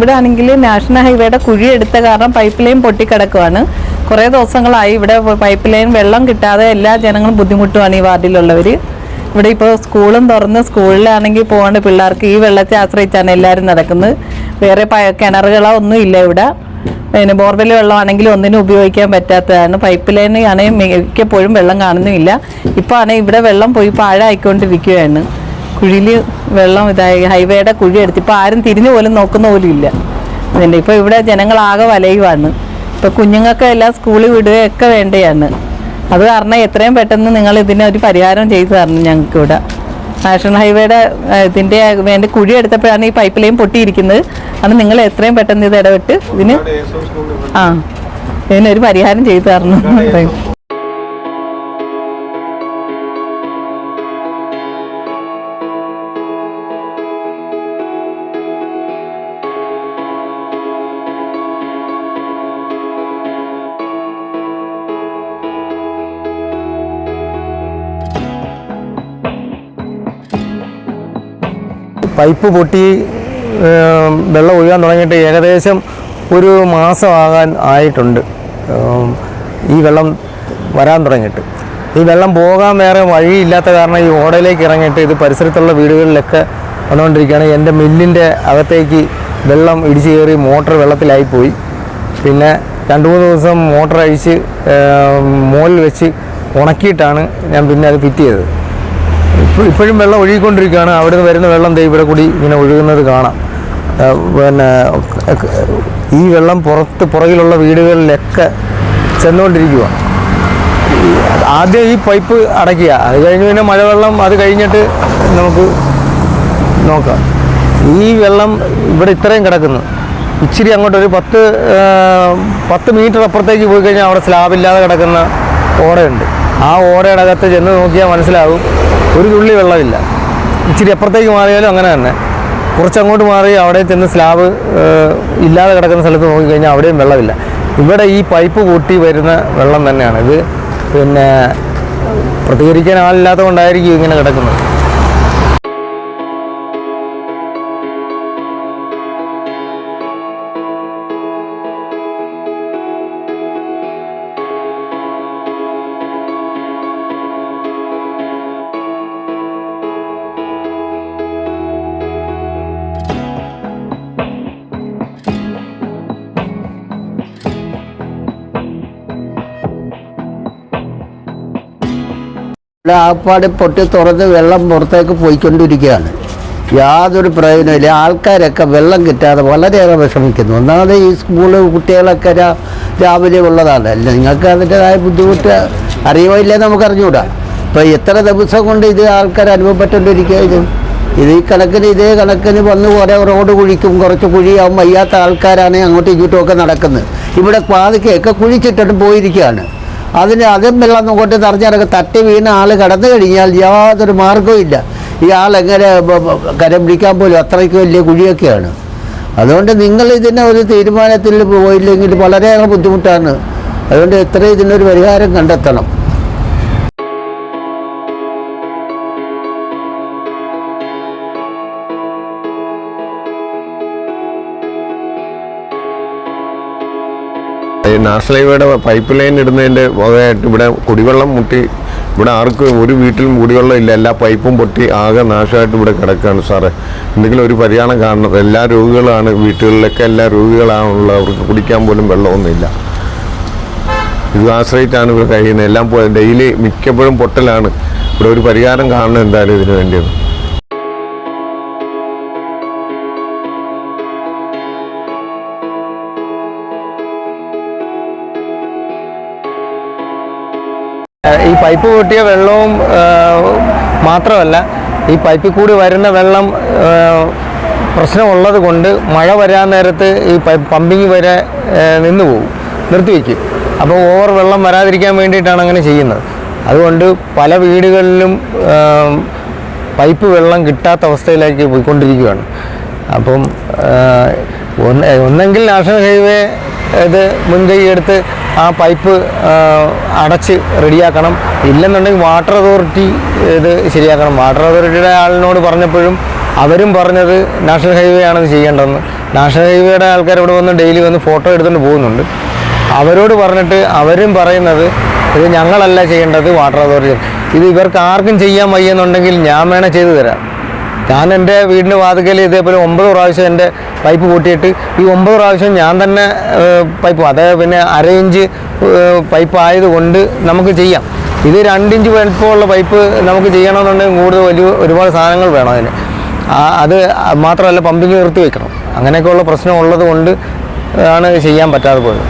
ഇവിടെ ആണെങ്കിൽ നാഷണൽ ഹൈവേയുടെ കുഴി എടുത്ത കാരണം പൈപ്പ് ലൈൻ പൊട്ടിക്കിടക്കുവാണ്. കുറേ ദിവസങ്ങളായി ഇവിടെ പൈപ്പ് ലൈൻ വെള്ളം കിട്ടാതെ എല്ലാ ജനങ്ങളും ബുദ്ധിമുട്ടുമാണ് ഈ വാർഡിലുള്ളവർ. ഇവിടെ ഇപ്പോൾ സ്കൂളും തുറന്ന് സ്കൂളിലാണെങ്കിൽ പോകേണ്ട പിള്ളേർക്ക് ഈ വെള്ളത്തെ ആശ്രയിച്ചാണ് എല്ലാവരും നടക്കുന്നത്. വേറെ കിണറുകളോ ഒന്നും ഇല്ല ഇവിടെ. പിന്നെ ബോർവെൽ വെള്ളമാണെങ്കിലും ഒന്നിനും ഉപയോഗിക്കാൻ പറ്റാത്തതാണ്. പൈപ്പ് ലൈൻ ആണെങ്കിൽ മിക്കപ്പോഴും വെള്ളം കാണുന്നുമില്ല. ഇപ്പോൾ ആണെങ്കിൽ ഇവിടെ വെള്ളം പോയി പാഴായിക്കൊണ്ടിരിക്കുകയാണ്. കുഴിയിൽ വെള്ളം ഇതായി ഹൈവേയുടെ കുഴി എടുത്ത് ഇപ്പോൾ ആരും തിരിഞ്ഞു പോലും നോക്കുന്ന പോലും ഇല്ല. ഇതിൻ്റെ ഇപ്പോൾ ഇവിടെ ജനങ്ങളാകെ വലയുവാണ്. ഇപ്പോൾ കുഞ്ഞുങ്ങൾക്ക് എല്ലാം സ്കൂളിൽ വിടുകയൊക്കെ വേണ്ടിയാണ്. അത് കാരണം എത്രയും പെട്ടെന്ന് നിങ്ങൾ ഇതിനൊരു പരിഹാരം ചെയ്തു തരണം ഞങ്ങൾക്ക് ഇവിടെ. നാഷണൽ ഹൈവേയുടെ ഇതിൻ്റെ വേണ്ടി കുഴി എടുത്തപ്പോഴാണ് ഈ പൈപ്പ് ലൈൻ പൊട്ടിയിരിക്കുന്നത്. അത് നിങ്ങൾ എത്രയും പെട്ടെന്ന് ഇത് ഇടപെട്ട് ഇതിനൊരു പരിഹാരം ചെയ്തു തരണം. പൈപ്പ് പൊട്ടി വെള്ളം ഒഴുകാൻ തുടങ്ങിയിട്ട് ഏകദേശം ഒരു മാസമാകാൻ ആയിട്ടുണ്ട്. ഈ വെള്ളം വരാൻ തുടങ്ങിയിട്ട് ഈ വെള്ളം പോകാൻ വേറെ വഴിയില്ലാത്ത കാരണം ഈ ഓടയിലേക്ക് ഇറങ്ങിയിട്ട് ഇത് പരിസരത്തുള്ള വീടുകളിലൊക്കെ വന്നുകൊണ്ടിരിക്കുകയാണ്. എൻ്റെ മില്ലിൻ്റെ അകത്തേക്ക് വെള്ളം ഇടിച്ചു കയറി മോട്ടർ വെള്ളത്തിലായിപ്പോയി. പിന്നെ 2-3 ദിവസം മോട്ടർ അഴിച്ച് മുകളിൽ വെച്ച് ഉണക്കിയിട്ടാണ് ഞാൻ പിന്നെ അത് ഫിറ്റ് ചെയ്തത്. ഇപ്പോഴും വെള്ളം ഒഴുകിക്കൊണ്ടിരിക്കുകയാണ്. അവിടെ നിന്ന് വരുന്ന വെള്ളം ഇവിടെ കൂടി ഇങ്ങനെ ഒഴുകുന്നത് കാണാം. പിന്നെ ഈ വെള്ളം പുറകിലുള്ള വീടുകളിലൊക്കെ ചെന്നുകൊണ്ടിരിക്കുക. ആദ്യം ഈ പൈപ്പ് അടയ്ക്കുക, അത് കഴിഞ്ഞ് പിന്നെ മഴവെള്ളം അത് കഴിഞ്ഞിട്ട് നമുക്ക് നോക്കാം. ഈ വെള്ളം ഇവിടെ ഇത്രയും കിടക്കുന്നു. ഇച്ചിരി അങ്ങോട്ട് ഒരു 10 മീറ്റർ അപ്പുറത്തേക്ക് പോയി കഴിഞ്ഞാൽ അവിടെ സ്ലാബില്ലാതെ കിടക്കുന്ന ഓടയുണ്ട്. ആ ഓടയുടെ അകത്ത് ചെന്ന് നോക്കിയാൽ മനസ്സിലാവും ഒരു തുള്ളി വെള്ളമില്ല. ഇച്ചിരി അപ്പുറത്തേക്ക് മാറിയാലും അങ്ങനെ തന്നെ. കുറച്ചങ്ങോട്ട് മാറി അവിടെ ചെന്ന് സ്ലാബ് ഇല്ലാതെ കിടക്കുന്ന സ്ഥലത്ത് നോക്കിക്കഴിഞ്ഞാൽ അവിടെയും വെള്ളമില്ല. ഇവിടെ ഈ പൈപ്പ് പൊട്ടി വരുന്ന വെള്ളം തന്നെയാണ് ഇത്. പിന്നെ പ്രതികരിക്കാൻ ആളില്ലാത്തത് കൊണ്ടായിരിക്കും ഇങ്ങനെ കിടക്കുന്നത്. ആപ്പാട് പൊട്ടി തുറന്ന് വെള്ളം പുറത്തേക്ക് പോയിക്കൊണ്ടിരിക്കുകയാണ്. യാതൊരു പ്രയോജനമില്ല. ആൾക്കാരൊക്കെ വെള്ളം കിട്ടാതെ വളരെയേറെ വിഷമിക്കുന്നു. ഒന്നാമത് ഈ സ്കൂള് കുട്ടികളൊക്കെ രാവിലെ ഉള്ളതാണ്. അല്ല, നിങ്ങൾക്ക് അതിൻ്റെതായ ബുദ്ധിമുട്ട് അറിയുമോ ഇല്ലേ നമുക്കറിഞ്ഞുകൂടാ. ഇപ്പോൾ എത്ര ദിവസം കൊണ്ട് ഇത് ആൾക്കാർ അനുഭവപ്പെട്ടുകൊണ്ടിരിക്കുക. ഈ കണക്കിന് ഇതേ കണക്കിന് വന്ന് കുറേ റോഡ് കുഴിക്കും, കുറച്ച് കുഴിയാവും. വയ്യാത്ത ആൾക്കാരാണ് അങ്ങോട്ടും ഇങ്ങോട്ടും ഒക്കെ നടക്കുന്നത്. ഇവിടെ പാതിക്കൊക്കെ കുഴിച്ചിട്ടിട്ട് പോയിരിക്കുകയാണ്. അതും വെള്ളം കൊണ്ട് നിറഞ്ഞിറങ്ങി തട്ടി വീണ ആൾ കടന്നു കഴിഞ്ഞാൽ യാതൊരു മാർഗവും ഇല്ല. ഈ ആളെങ്ങനെ കരം പിടിക്കാൻ പോലും അത്രയ്ക്ക് വലിയ കുഴിയൊക്കെയാണ്. അതുകൊണ്ട് നിങ്ങൾ ഇതിനെ ഒരു തീരുമാനത്തിൽ പോയില്ലെങ്കിൽ വളരെയേറെ ബുദ്ധിമുട്ടാണ്. അതുകൊണ്ട് എത്രയും ഇതിനൊരു പരിഹാരം കണ്ടെത്തണം. നാഷണൽ ഹൈവേയുടെ പൈപ്പ് ലൈൻ ഇടുന്നതിൻ്റെ വകയായിട്ട് ഇവിടെ കുടിവെള്ളം മുട്ടി ഇവിടെ ആർക്കും ഒരു വീട്ടിലും കുടിവെള്ളം ഇല്ല. എല്ലാ പൈപ്പും പൊട്ടി ആകെ നാശമായിട്ട് ഇവിടെ കിടക്കുകയാണ് സാറേ. എന്തെങ്കിലും ഒരു പരിഹാരം കാണണം. എല്ലാ രോഗികളാണ് വീട്ടുകളിലൊക്കെ, എല്ലാ രോഗികളാണുള്ളത്. അവർക്ക് കുടിക്കാൻ പോലും വെള്ളമൊന്നുമില്ല. ഇത് ആശ്രയിച്ചാണ് ഇവിടെ കഴിയുന്നത്. എല്ലാം ഡെയിലി മിക്കപ്പോഴും പൊട്ടലാണ്. ഇവിടെ ഒരു പരിഹാരം കാണണം എന്തായാലും ഇതിന് വേണ്ടിയത്. ഈ പൈപ്പ് പൊട്ടിയ വെള്ളവും മാത്രമല്ല, ഈ പൈപ്പിൽ കൂടി വരുന്ന വെള്ളം പ്രശ്നമുള്ളത് കൊണ്ട് മഴ വരാൻ നേരത്ത് ഈ പമ്പിങ് വരെ നിന്ന് പോകും, നിർത്തിവെക്കും. അപ്പോൾ ഓവർ വെള്ളം വരാതിരിക്കാൻ വേണ്ടിയിട്ടാണ് അങ്ങനെ ചെയ്യുന്നത്. അതുകൊണ്ട് പല വീടുകളിലും പൈപ്പ് വെള്ളം കിട്ടാത്ത അവസ്ഥയിലേക്ക് പോയിക്കൊണ്ടിരിക്കുകയാണ്. അപ്പം ഒന്നെങ്കിൽ നാഷണൽ ഹൈവേ ഇത് മുൻകൈ എടുത്ത് ആ പൈപ്പ് അടച്ച് റെഡിയാക്കണം. ഇല്ലെന്നുണ്ടെങ്കിൽ വാട്ടർ അതോറിറ്റി ഇത് ശരിയാക്കണം. വാട്ടർ അതോറിറ്റിയുടെ ആളിനോട് പറഞ്ഞപ്പോഴും അവരും പറഞ്ഞത് നാഷണൽ ഹൈവേ ആണെന്ന് ചെയ്യേണ്ടതെന്ന്. നാഷണൽ ഹൈവേയുടെ ആൾക്കാർ ഇവിടെ വന്ന് ഡെയിലി വന്ന് ഫോട്ടോ എടുത്തുകൊണ്ട് പോകുന്നുണ്ട്. അവരോട് പറഞ്ഞിട്ട് അവരും പറയുന്നത് ഇത് ഞങ്ങളല്ല ചെയ്യേണ്ടത്, വാട്ടർ അതോറിറ്റി. ഇത് ഇവർക്ക് ആർക്കും ചെയ്യാൻ വയ്യെന്നുണ്ടെങ്കിൽ ഞാൻ വേണേൽ ചെയ്തു തരാം. ഞാൻ എൻ്റെ വീടിൻ്റെ വാതിക്കൽ ഇതേപോലെ 9 പ്രാവശ്യം എൻ്റെ പൈപ്പ് പൊട്ടിയിട്ട് ഈ 9 പ്രാവശ്യം ഞാൻ തന്നെ പൈപ്പ്, അതായത് പിന്നെ 1/2 ഇഞ്ച് പൈപ്പ് ആയതുകൊണ്ട് നമുക്ക് ചെയ്യാം. ഇത് 2 ഇഞ്ച് വലിപ്പമുള്ള പൈപ്പ് നമുക്ക് ചെയ്യണമെന്നുണ്ടെങ്കിൽ കൂടുതൽ ഒരുപാട് സാധനങ്ങൾ വേണം അതിന്. അത് മാത്രമല്ല പമ്പിങ് നിർത്തി വെക്കണം. അങ്ങനെയൊക്കെയുള്ള പ്രശ്നം ഉള്ളത് കൊണ്ട് ആണ് ചെയ്യാൻ പറ്റാതെ പോയത്.